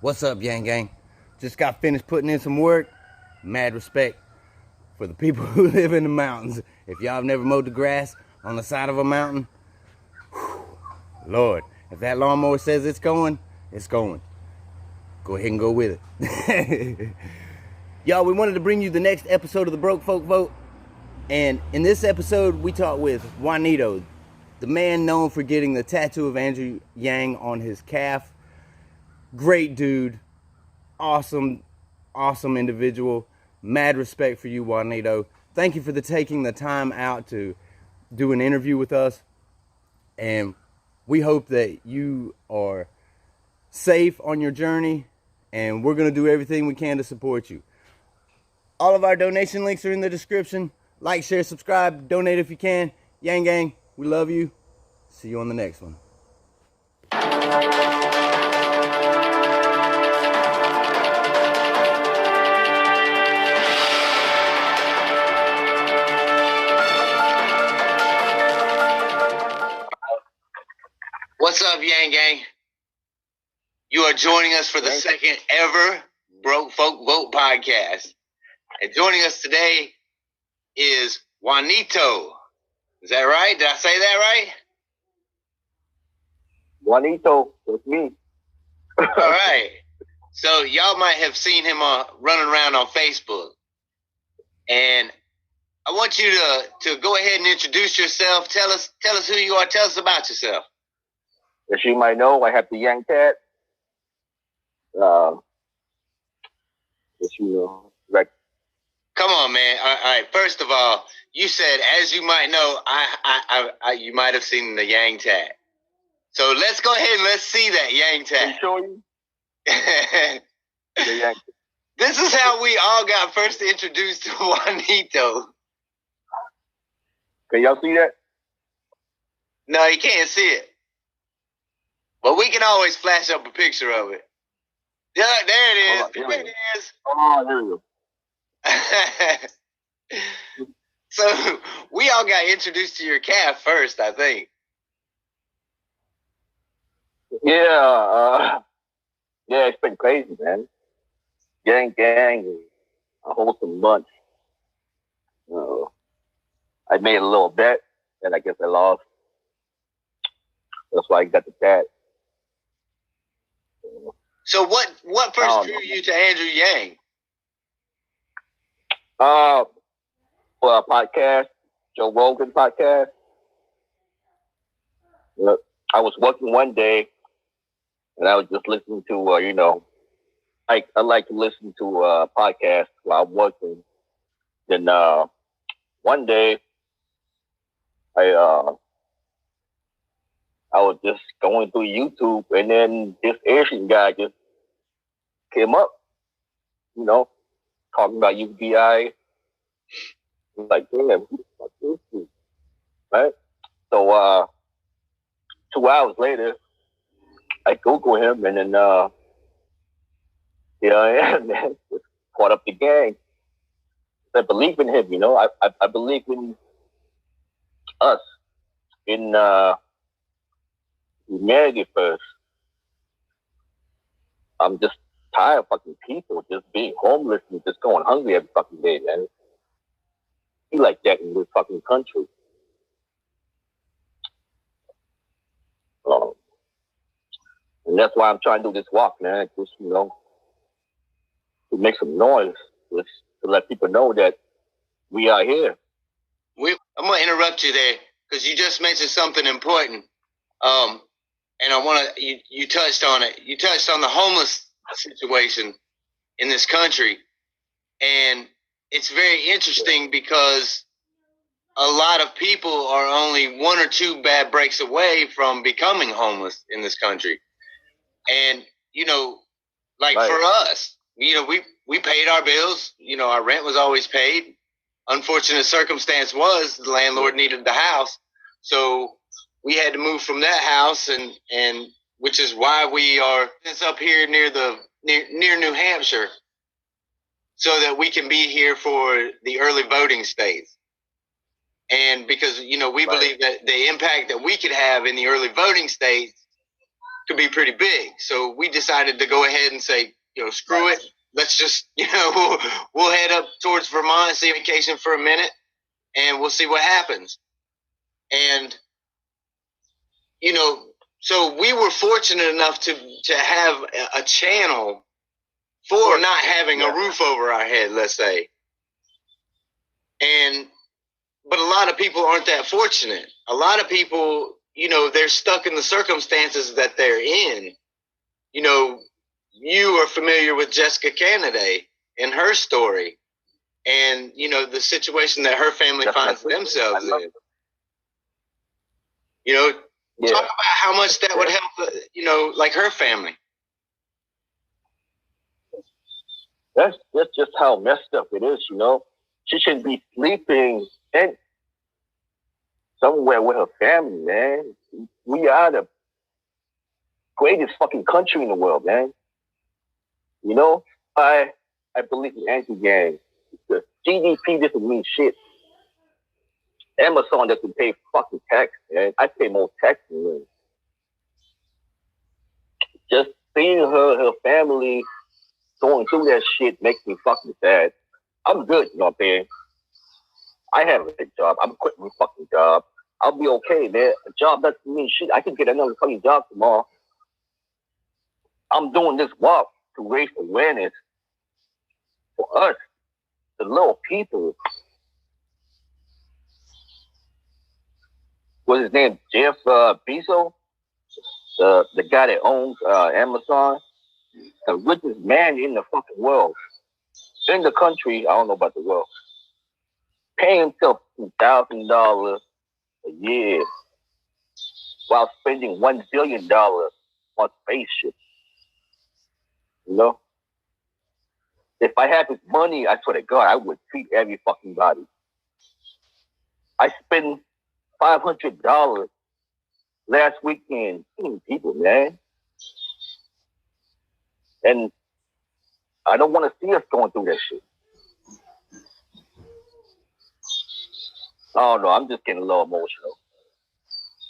What's up, Yang Gang? Just got finished putting in some work. Mad respect for the people who live in the mountains. If y'all have never mowed the grass on the side of a mountain, whew, Lord, if that lawnmower says it's going, it's going. Go ahead and go with it. Y'all, we wanted to bring you the next episode of the Broke Folk Vote. And in this episode, we talk with Wanito, the man known for getting the tattoo of Andrew Yang on his calf. Great dude, awesome individual. Mad respect for you, Wanito. Thank you for taking the time out to do an interview with us. And we hope that you are safe on your journey, and we're going to do everything we can to support you. All of our donation links are in the description. Like, share, subscribe, donate if you can. Yang Gang, we love you. See you on the next one. What's up, Yang Gang? You are joining us for the second ever Broke Folk Vote podcast. And joining us today is Wanito. Is that right? Did I say that right? Wanito, that's me. All right. So y'all might have seen him running around on Facebook. And I want you to go ahead and introduce yourself. Tell us who you are. Tell us about yourself. As you might know, I have the Yang cat. As you know, like. Come on, man. All right. First of all, you said, as you might know, you might have seen the Yang tat. So let's go ahead and let's see that Yang tat. Can I show you? The Yang. This is how we all got first introduced to Wanito. Can y'all see that? No, you can't see it. But we can always flash up a picture of it. Yeah, there it is. There it is. Oh, there we go. So we all got introduced to your calf first, I think. Yeah, it's been crazy, man. Gang, a wholesome bunch. I made a little bet, and I guess I lost. That's why I got the cat. So what first drew you to Andrew Yang? For a podcast, Joe Rogan podcast. I was working one day, and I was just listening to, I like to listen to podcasts while I'm working. Then one day, I was just going through YouTube, and then this Asian guy just came up, talking about UBI. Like, damn, who the fuck is this? Right? So 2 hours later, I Google him, and then here I am, man. Just caught up the gang. I believe in him, I believe in us, in humanity first. I'm just tired of fucking people just being homeless and just going hungry every fucking day, man. Be like that in this fucking country. And that's why I'm trying to do this walk, man. Just, to make some noise, just to let people know that we are here. I'm going to interrupt you there because you just mentioned something important. And I want to, you touched on it. You touched on the homeless situation in this country. And it's very interesting because a lot of people are only one or two bad breaks away from becoming homeless in this country. And, for us, we paid our bills. Our rent was always paid. Unfortunate circumstance was the landlord needed the house. So we had to move from that house, and which is why we are up here near New Hampshire, so that we can be here for the early voting states. And because, we believe that the impact that we could have in the early voting states could be pretty big. So we decided to go ahead and say, screw it. Let's just, we'll head up towards Vermont, see vacation for a minute, and we'll see what happens. And, so we were fortunate enough to have a channel for not having a roof over our head, let's say. But a lot of people aren't that fortunate. A lot of people, they're stuck in the circumstances that they're in. You are familiar with Jessica Kennedy and her story, and the situation that her family finds themselves in. Talk about how much that would help, like her family. That's just how messed up it is, She should be sleeping and somewhere with her family, man. We are the greatest fucking country in the world, man. I believe in anti-gang. The GDP doesn't mean shit. Amazon doesn't pay fucking tax, man. I pay more tax than them. Just seeing her family going through that shit makes me fucking sad. I'm good, you know what I'm saying? I have a job. I'm quitting my fucking job. I'll be okay, man. A job doesn't mean shit. I can get another fucking job tomorrow. I'm doing this walk to raise awareness for us, the little people. What's his name? Jeff Bezos, the guy that owns Amazon, the richest man in the fucking world. In the country, I don't know about the world, paying himself $2,000 a year while spending $1 billion on spaceships. If I had this money, I swear to God, I would treat every fucking body. I spent $500 last weekend seeing people, man. And I don't want to see us going through that shit. Oh no, I'm just getting a little emotional.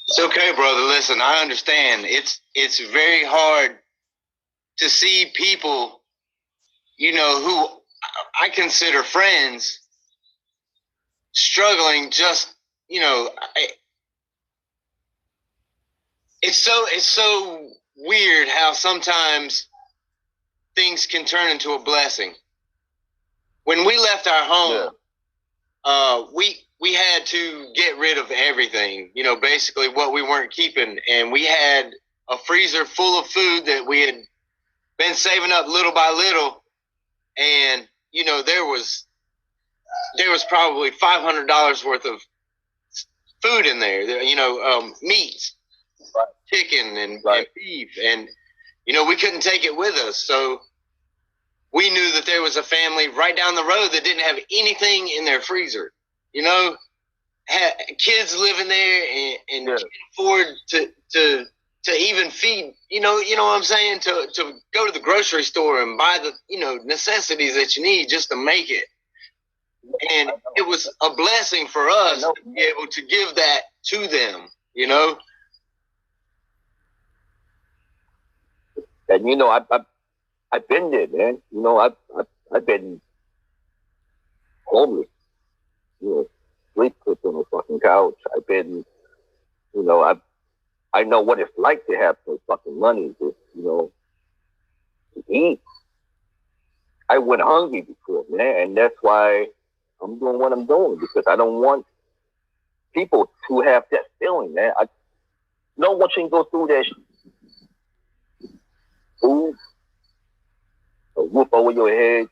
It's okay, brother. Listen, I understand. It's very hard to see people, who I consider friends, struggling. Just, it's so weird how sometimes things can turn into a blessing. When we left our home, we had to get rid of everything, basically what we weren't keeping. And we had a freezer full of food that we had been saving up little by little. And, there was probably $500 worth of food in there, meats, chicken and beef. And, we couldn't take it with us. So we knew that there was a family right down the road that didn't have anything in their freezer. Had kids living there and can't afford to even feed, you know what I'm saying? To go to the grocery store and buy the, necessities that you need just to make it. And it was a blessing for us to be able to give that to them, And I've been there, man. I've been homeless. Sleep on a fucking couch. I've been, I know what it's like to have some fucking money to eat. I went hungry before, man, and that's why I'm doing what I'm doing, because I don't want people to have that feeling, man. I don't want you to go through that food, a roof over your head,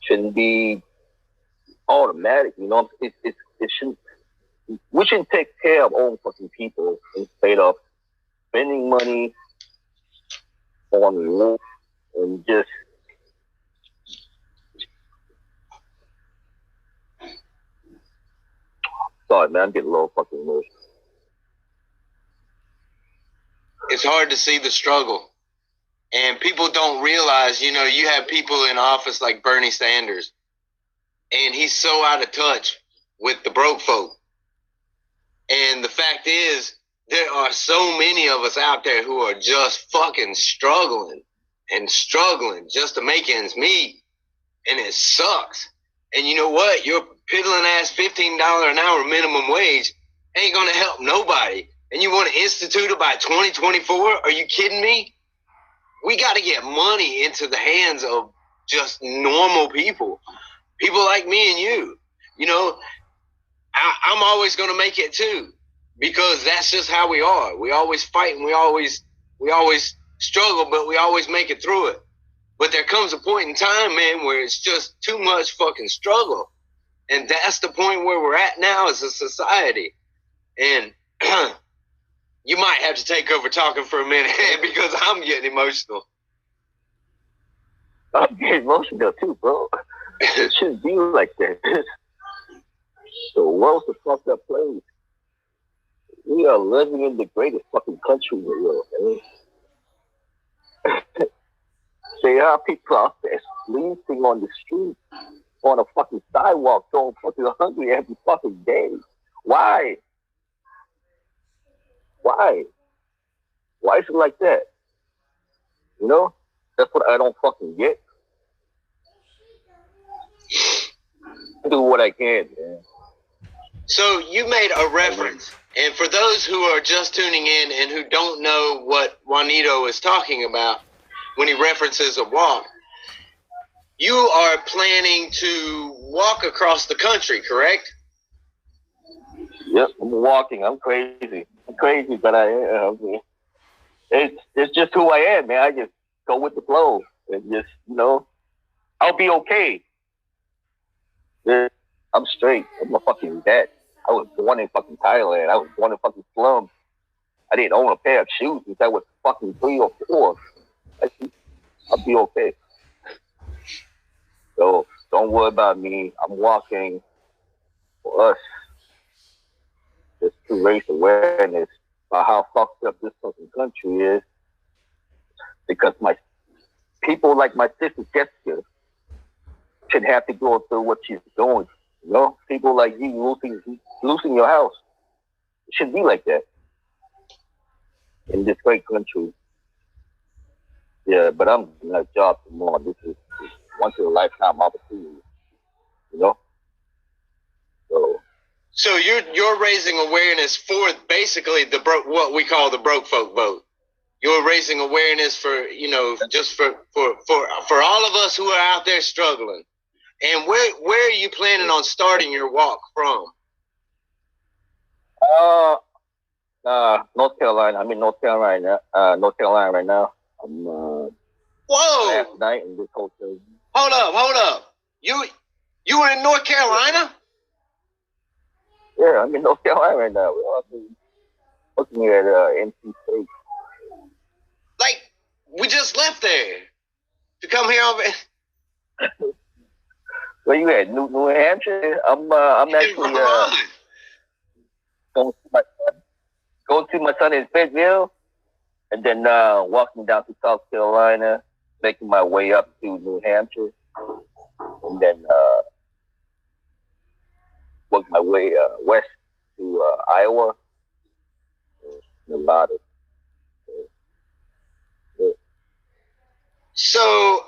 shouldn't be automatic, it shouldn't. We shouldn't take care of all fucking people instead of spending money on roof and just sorry, man, I'm getting a little fucking emotional. It's hard to see the struggle. And people don't realize, you have people in office like Bernie Sanders, and he's so out of touch with the broke folk. And the fact is, there are so many of us out there who are just fucking struggling just to make ends meet. And it sucks. And you know what? Your piddling ass $15 an hour minimum wage ain't going to help nobody. And you want to institute it by 2024? Are you kidding me? We got to get money into the hands of just normal people. People like me and you. You know, I'm always going to make it too, because that's just how we are. We always fight and we always struggle, but we always make it through it. But there comes a point in time, man, where it's just too much fucking struggle. And that's the point where we're at now as a society. And you might have to take over talking for a minute because I'm getting emotional. I'm getting emotional too, bro. It shouldn't be like that. The world's a fucked up place. We are living in the greatest fucking country in the world, man. There are people out there sleeping on the street, on a fucking sidewalk, going fucking hungry every fucking day. Why? Why? Why is it like that? You know? That's what I don't fucking get. I do what I can, man. So you made a reference, and for those who are just tuning in and who don't know what Wanito is talking about when he references a walk, you are planning to walk across the country, correct? Yep, I'm walking. I'm crazy. I'm crazy, but I am. It's just who I am, man. I just go with the flow and just, you know, I'll be okay. Yeah, I'm straight. I'm a fucking vet. I was born in fucking Thailand. I was born in fucking slums. I didn't own a pair of shoes since I was fucking 3 or 4. I'll be okay. So don't worry about me. I'm walking for us just to raise awareness about how fucked up this fucking country is. Because my people like my sister Jessica should have to go through what she's doing. You know, people like you losing your house. It shouldn't be like that in this great country. Yeah, but I'm doing a job tomorrow. This is once in a lifetime opportunity. You know? So you're raising awareness for basically what we call the broke folk vote. You're raising awareness for, you know, just for all of us who are out there struggling. And where are you planning on starting your walk from? North Carolina. I'm in North Carolina. North Carolina right now. I'm Whoa! last night in this hotel. Hold up. You were in North Carolina? Yeah, I'm in North Carolina right now. We're looking at NC State. Like, we just left there to come here over. Where you at? New Hampshire? I'm actually going to my son in Fayetteville, and then walking down to South Carolina, making my way up to New Hampshire, and then work my way west to Iowa, Nevada. So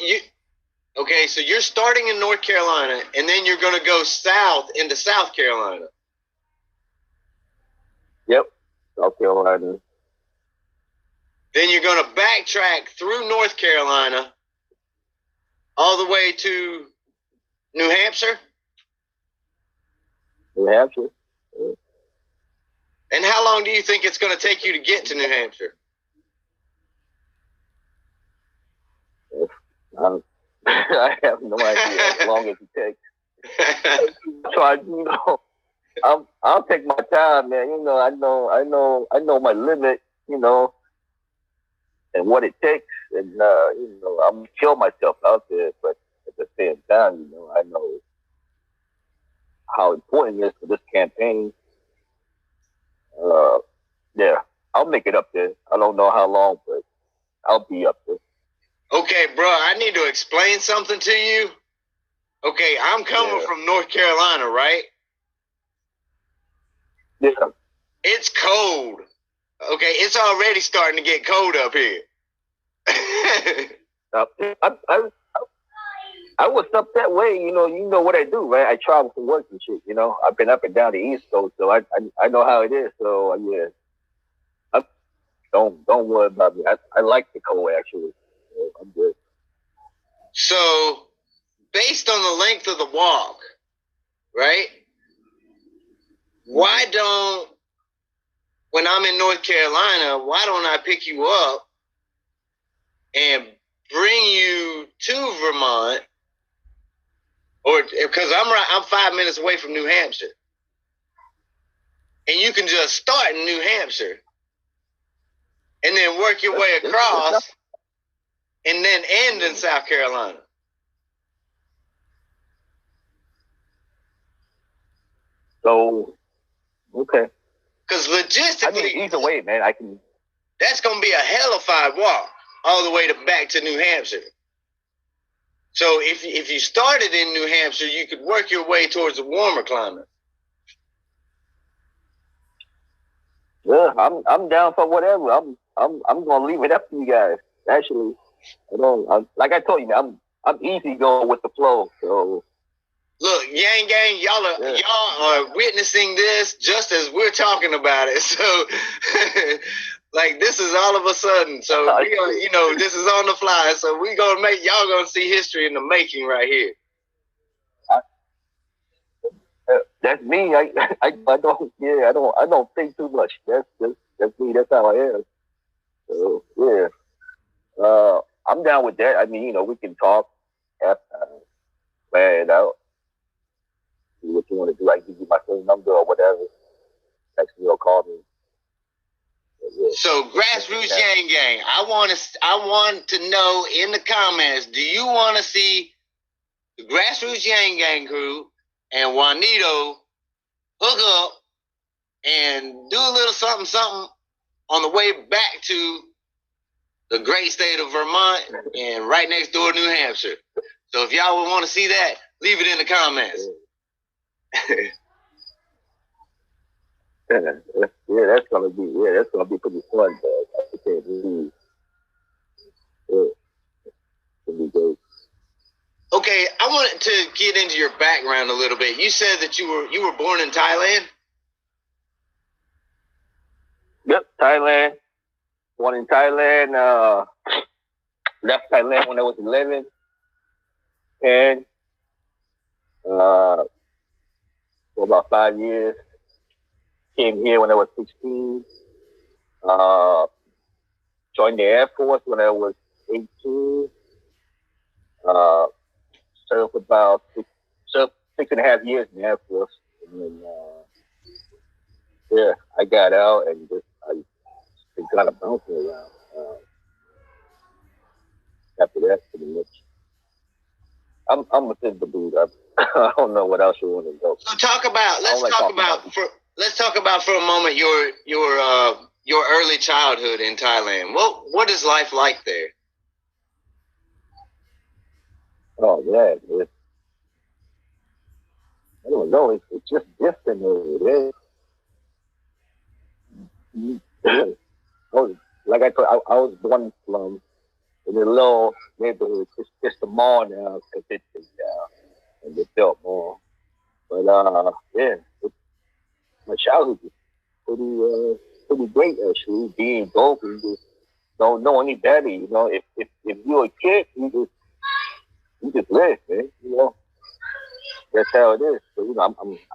you're starting in North Carolina, and then you're going to go south into South Carolina. Yep, South Carolina. Then you're going to backtrack through North Carolina all the way to New Hampshire. New Hampshire. Yeah. And how long do you think it's going to take you to get to New Hampshire? I have no idea as long as it takes. So I'll take my time, man. You know, I know my limit, you know, and what it takes, and you know, I'm gonna kill myself out there, but at the same time, you know, I know how important it is for this campaign. Yeah, I'll make it up there. I don't know how long, but I'll be up there. Okay, bro, I need to explain something to you. Okay, I'm coming from North Carolina, right? Yeah. It's cold. Okay, it's already starting to get cold up here. I was up that way, you know what I do, right? I travel for work and shit, I've been up and down the East Coast, so I know how it is. So yeah, don't worry about me. I like the cold actually. So I'm good. So, based on the length of the walk, right? Why don't, when I'm in North Carolina, why don't I pick you up and bring you to Vermont? Or because I'm 5 minutes away from New Hampshire, and you can just start in New Hampshire, and then work your way across, and then end in South Carolina. So, okay. Because logistically, either way, man, I can. That's gonna be a hellified walk all the way back to New Hampshire. So if you started in New Hampshire, you could work your way towards a warmer climate. Yeah, I'm down for whatever. I'm gonna leave it up to you guys. Actually, like I told you, man, I'm easy going with the flow. So look, Yang Gang, y'all are witnessing this just as we're talking about it. So like this is all of a sudden. So we gonna, this is on the fly. So we gonna y'all gonna see history in the making right here. That's me. I don't think too much. That's me. That's how I am. So yeah, I'm down with that. I mean, we can talk, plan it out, see what you want to do. I can give you my phone number or whatever. Text me or call me. Yeah. So Grassroots Yang Gang, I want to know in the comments, do you want to see the Grassroots Yang Gang crew and Wanito hook up and do a little something on the way back to the great state of Vermont and right next door New Hampshire? So if y'all would want to see that, leave it in the comments. That's gonna be pretty fun, but I can't believe it. It'll be great. Okay, I wanted to get into your background a little bit. You said that you were born in Thailand? Yep, Thailand. Born in Thailand. Left Thailand when I was 11. And for about 5 years. Came here when I was 16. Joined the Air Force when I was 18. Served about 6.5 years in the Air Force. And then, I got out and I've been kind of bouncing around. After that, pretty much. I'm a simple dude. I don't know what else you want to go. So let's talk about for a moment your early childhood in Thailand. What is life like there? Oh man, I don't know. It's just different over there. Like I told, I was born from in a little neighborhood. It's just a mall now because it's and they built more. But my childhood was pretty great actually. Being dope, you just don't know any better. If you're a kid, you just live, man. That's how it is. So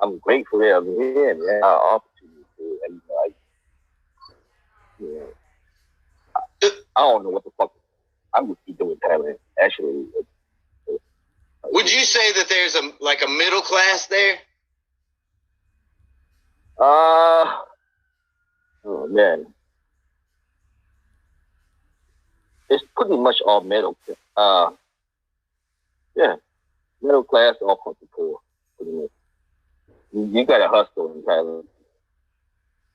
I'm grateful that I'm here, man. Our opportunity, I don't know what the fuck I'm gonna be doing Thailand. Actually, would you say that there's a middle class there? Oh man, it's pretty much all middle. Middle class, all fucking poor. Pretty much. You gotta hustle in Thailand.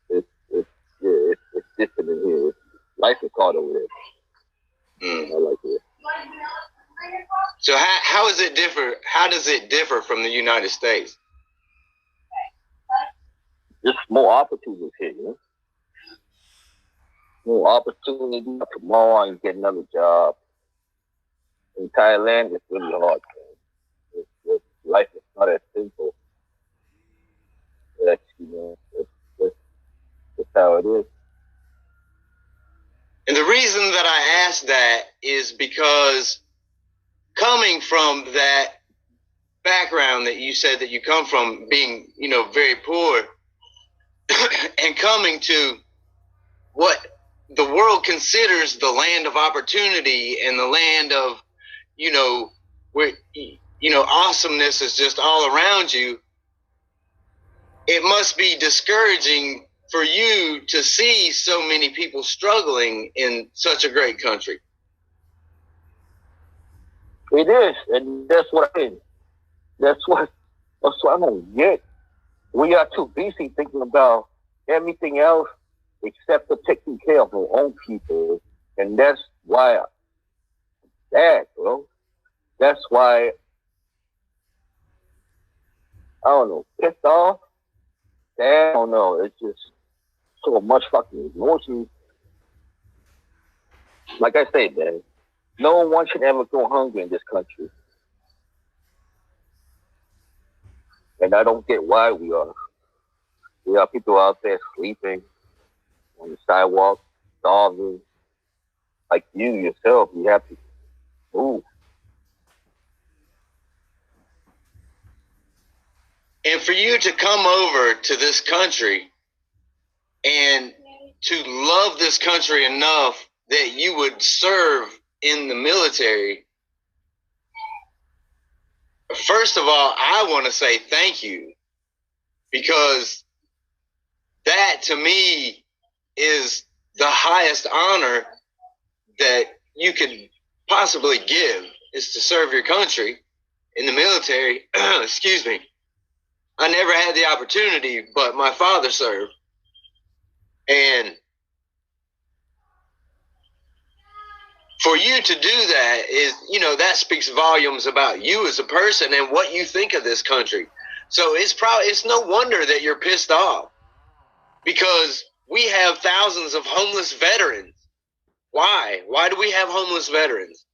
It's different in here. Life is hard over there. I like it. So how is it differ? How does it differ from the United States? Just more opportunities here, more opportunity. Tomorrow I can get another job. In Thailand, it's really hard. Life is not as simple. That's, that's how it is. And the reason that I asked that is because coming from that background that you said that you come from, being, very poor, and coming to what the world considers the land of opportunity and the land of, where, awesomeness is just all around you, it must be discouraging for you to see so many people struggling in such a great country. It is, and that's what that's what I don't get. We are too busy thinking about everything else except for taking care of our own people, and that's why sad, bro. That's why I don't know, pissed off. I don't know. It's just so much fucking emotion. Like I said, man, no one should ever go hungry in this country. And I don't get why we are. We are people out there sleeping on the sidewalk, starving. Like you yourself, you have to move. And for you to come over to this country and to love this country enough that you would serve in the military, first of all, I want to say thank you, because that to me is the highest honor that you could possibly give, is to serve your country in the military. Excuse me. I never had the opportunity, but my father served. And for you to do that is, that speaks volumes about you as a person and what you think of this country. So it's no wonder that you're pissed off, because we have thousands of homeless veterans. Why? Why do we have homeless veterans?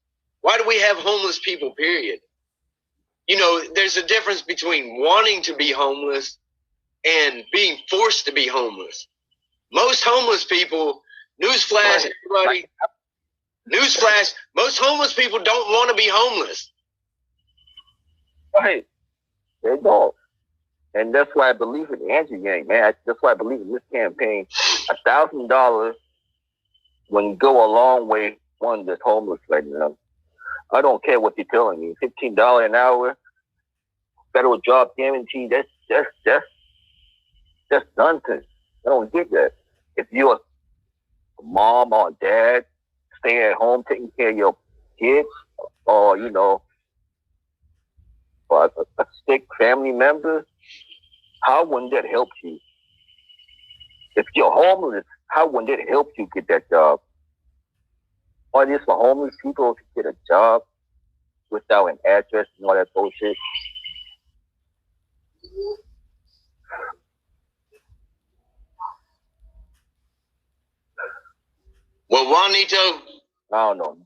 Why do we have homeless people, period? There's a difference between wanting to be homeless and being forced to be homeless. Most homeless people, newsflash, everybody, newsflash, most homeless people don't want to be homeless. Right. They don't. And that's why I believe in the Angie Gang, man. That's why I believe in this campaign. $1,000 when go a long way, one that's homeless right now. I don't care what you're telling me. $15 an hour, federal job guarantee. That's nonsense. I don't get that. If you're a mom or a dad, staying at home taking care of your kids, or or a sick family member, how wouldn't that help you? If you're homeless, how wouldn't it help you get that job? Or it is for homeless people to get a job without an address and all that bullshit. Well, Wanito, I don't know.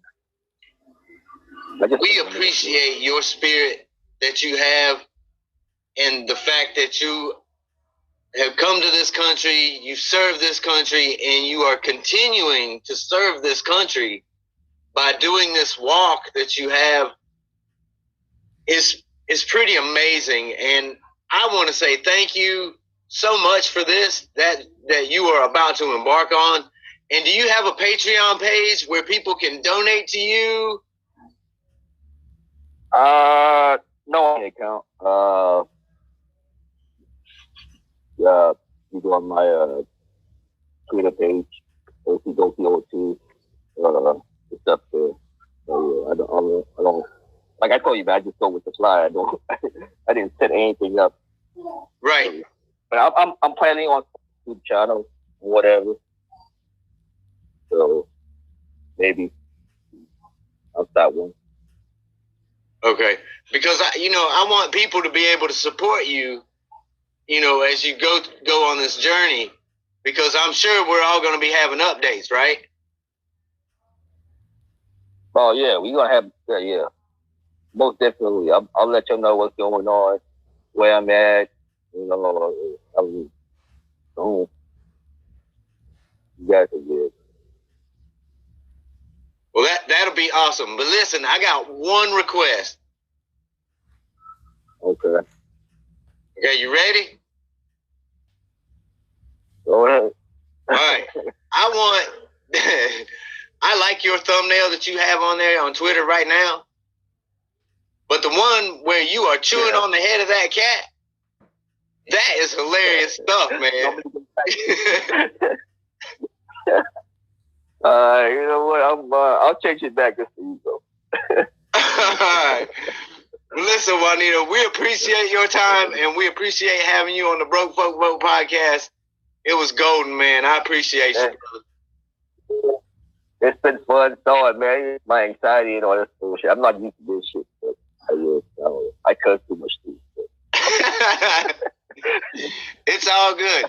We appreciate your spirit that you have, and the fact that you have come to this country, you serve this country, and you are continuing to serve this country by doing this walk that you have is pretty amazing. And I want to say thank you so much for this that you are about to embark on. And do you have a Patreon page where people can donate to you? No account. You go on my Twitter page, OCGoPO2. It's up there. So yeah, I don't. Like I told you, man, I just go with the fly. I didn't set anything up. Right. But I'm planning on YouTube channel, whatever. So maybe I'll start one. Okay, because I want people to be able to support you, as you go on this journey, because I'm sure we're all going to be having updates, right? Oh yeah, we're gonna have yeah. Most definitely. I'll let you know what's going on, where I'm at. You know, you guys are good. Well, that'll be awesome. But listen, I got one request. Okay. Okay, you ready? Go ahead. All right. I want. I like your thumbnail that you have on there on Twitter right now. But the one where you are chewing on the head of that cat, that is hilarious stuff, man. You know what? I'll change it back just for you, though. All right. Listen, Wanito, we appreciate your time and we appreciate having you on the Broke Folk Vote podcast. It was golden, man. I appreciate you. It's been fun thought, man. My anxiety and all this bullshit. I'm not used to this shit, but I curse too much too. It's all good.